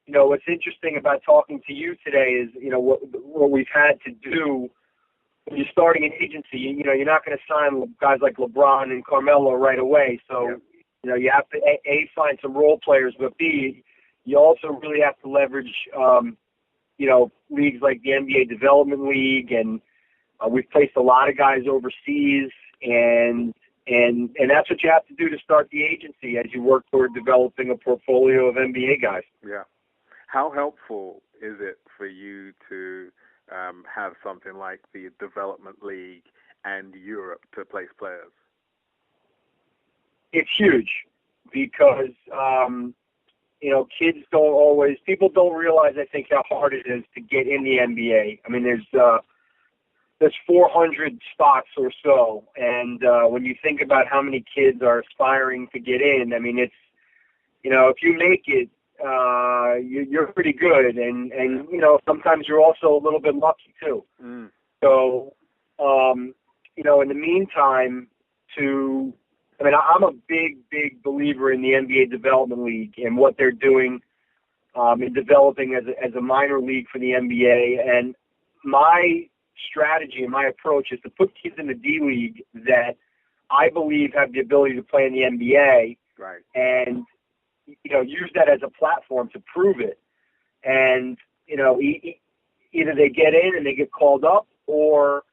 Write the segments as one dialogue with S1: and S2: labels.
S1: what's interesting about talking to you today is, what we've had to do when you're starting an agency. You're not going to sign guys like LeBron and Carmelo right away. So, you have to, A, find some role players, but B, you also really have to leverage, leagues like the NBA Development League, and we've placed a lot of guys overseas, and that's what you have to do to start the agency as you work toward developing a portfolio of NBA guys.
S2: Yeah. How helpful is it for you to have something like the Development League and Europe to place players?
S1: It's huge because, people don't realize, I think, how hard it is to get in the NBA. I mean, there's 400 spots or so, and when you think about how many kids are aspiring to get in, I mean, it's, if you make it, you're pretty good, and sometimes you're also a little bit lucky too. So, in the meantime, I'm a big believer in the NBA Development League and what they're doing in developing as a minor league for the NBA. And my strategy and my approach is to put kids in the D League that I believe have the ability to play in the NBA,
S2: right, and
S1: use that as a platform to prove it. And either they get in and they get called up, or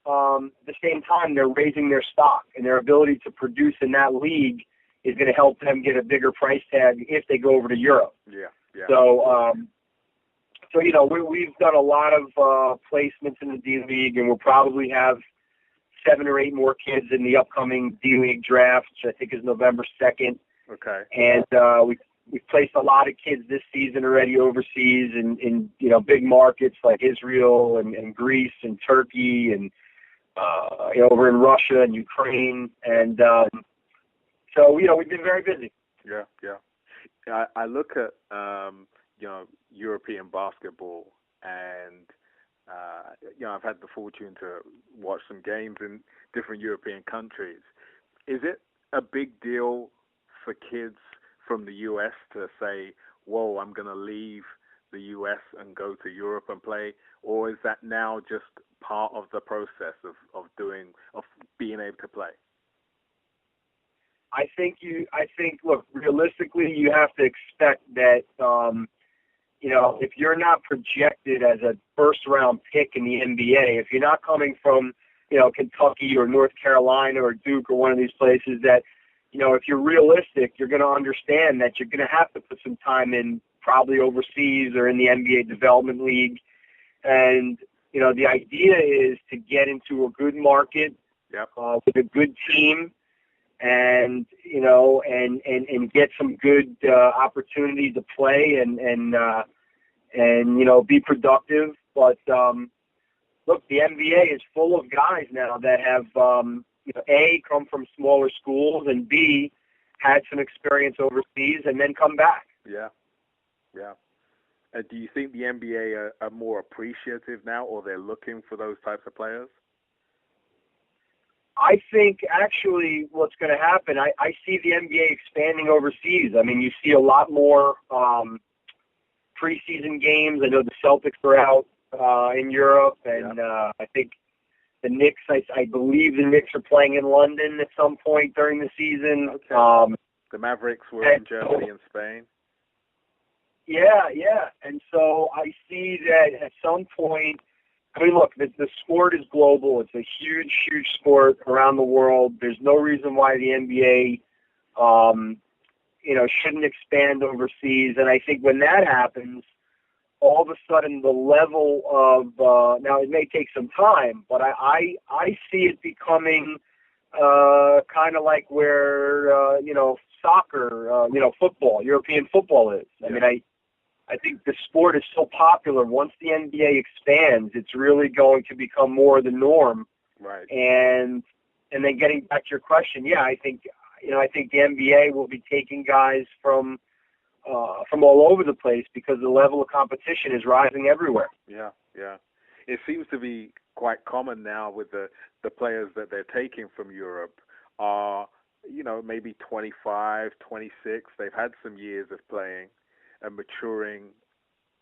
S1: at the same time they're raising their stock, and their ability to produce in that league is going to help them get a bigger price tag if they go over to Europe.
S2: Yeah.
S1: So, we've done a lot of placements in the D League, and we'll probably have 7 or 8 more kids in the upcoming D League draft, which I think is November 2nd.
S2: Okay.
S1: And we've placed a lot of kids this season already overseas in big markets like Israel and Greece and Turkey and over in Russia and Ukraine. And so we've been very busy.
S2: Yeah. I look at European basketball, and I've had the fortune to watch some games in different European countries. Is it a big deal for kids from the U.S. to say, whoa, I'm going to leave the U.S. and go to Europe and play? Or is that now just part of the process of being able to play?
S1: I think, look, realistically, you have to expect that, if you're not projected as a first-round pick in the NBA, if you're not coming from, Kentucky or North Carolina or Duke or one of these places that, if you're realistic, you're going to understand that you're going to have to put some time in, probably overseas or in the NBA Development League. And, the idea is to get into a good market, with a good team, and get some good opportunity to play and be productive. But look, the NBA is full of guys now that have A, come from smaller schools, and B, had some experience overseas and then come back.
S2: Yeah. Do you think the NBA are more appreciative now, or they're looking for those types of players?
S1: I think actually what's going to happen, I see the NBA expanding overseas. I mean, you see a lot more preseason games. I know the Celtics are out in Europe, and I think the Knicks, I believe the Knicks are playing in London at some point during the season.
S2: Okay. The Mavericks were in Germany and Spain.
S1: Yeah. And so I see that at some point, I mean, look, the sport is global. It's a huge, huge sport around the world. There's no reason why the NBA, shouldn't expand overseas. And I think when that happens, all of a sudden the level of, now it may take some time, but I see it becoming kind of like where, soccer, football, European football is. I mean, I think the sport is so popular. Once the NBA expands, it's really going to become more the norm.
S2: Right.
S1: And then getting back to your question, I think the NBA will be taking guys from all over the place because the level of competition is rising everywhere.
S2: Yeah. It seems to be quite common now with the players that they're taking from Europe are, maybe 25, 26. They've had some years of playing. and maturing,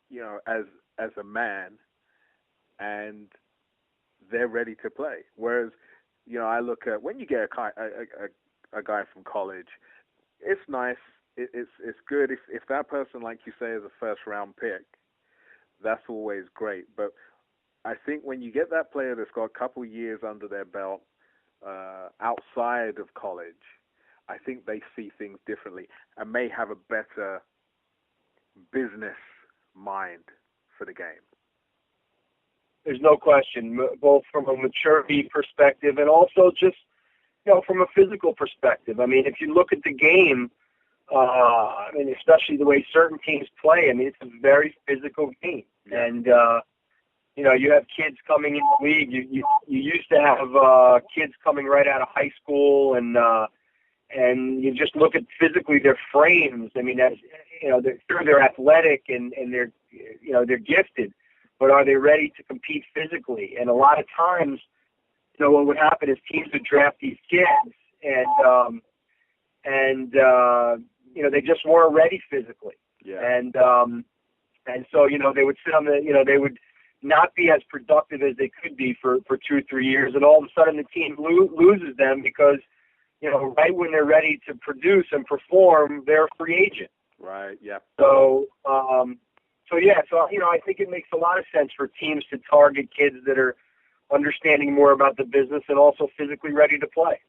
S2: you know, as a man, and they're ready to play. Whereas, you know, I look at when you get a guy from college, it's nice. It's good if that person, like you say, is a first round pick. That's always great. But I think when you get that player that's got a couple years under their belt outside of college, I think they see things differently and may have a better business mind for the game.
S1: There's no question, both from a maturity perspective and also just, you know, from a physical perspective. I mean, if you look at the game, I mean, especially the way certain teams play, I mean, it's a very physical game.
S2: Yeah.
S1: And, you know, you have kids coming in the league. You used to have kids coming right out of high school, and you just look at physically their frames. I mean, that's, you know, they're athletic and they're, you know, they're gifted, but are they ready to compete physically? And a lot of times, you know, what would happen is teams would draft these kids, and you know, they just weren't ready physically.
S2: Yeah.
S1: And so, you know, they would sit on the, you know, they would not be as productive as they could be for 2-3 years, and all of a sudden the team loses them because, you know, right when they're ready to produce and perform, they're a free agent.
S2: Right. Yeah.
S1: So, yeah, so, you know, I think it makes a lot of sense for teams to target kids that are understanding more about the business and also physically ready to play.